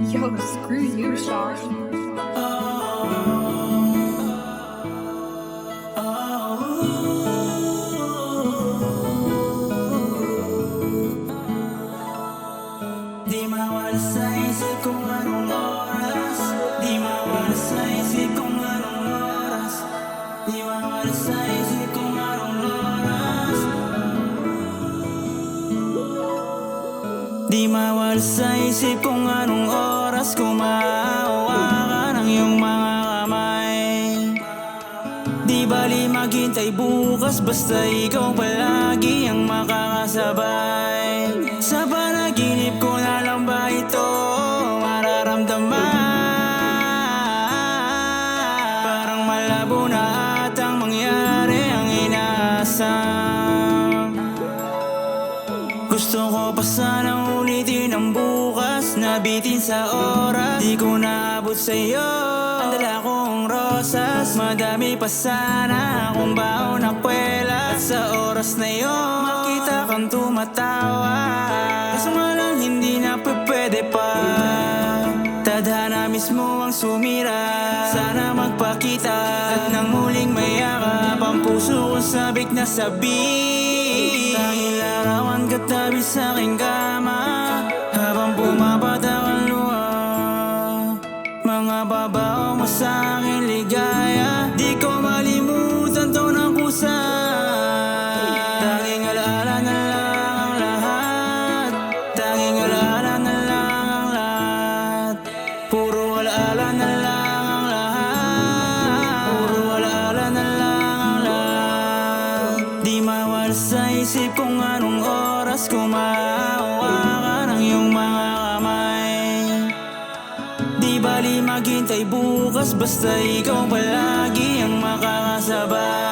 Yo, screw you, Sean. Di mawala sa isip kung anong oras. Di mawala sa isip kung anong oras. Di mawala sa isip kung anong oras. Di mawala sa isip kung anong oras. Kung maahawakan ang iyong mga kamay. Di bali maghintay bukas, basta ikaw palagi ang makakasabay. Sa panaginip ko na lang ba ito mararamdaman? Parang malabo na atang mangyari ang inaasam. Gusto ko pa sanang ulitin ang bukas, nabitin sa oras. Di ko naabot sa'yo ang dala kong rosas. Madami pa sana akong baon na kwela. At sa oras na yun makita kang tumatawa. Kaso nga lang hindi na pwede pa. Tadhana mismo ang sumira. Sana magpakita at nang muling mayakap ang puso kong sabik na sabik. Tanging larawan katabi sa aking kama habang bumabatak ang luha. Mga babaw mo sa aking ligaya, di ko malimutan to ng kusa. Tanging alaala na lang ang lahat. Tanging alaala na lang ang lahat. Puro alaala na lang ang lahat. Puro alaala na lang ang lahat. Di mawala sa isip kung anong oras. Kung maahawakan ang iyong mga kamay. Di bali maghintay bukas, basta ikaw palagi ang makakasabay.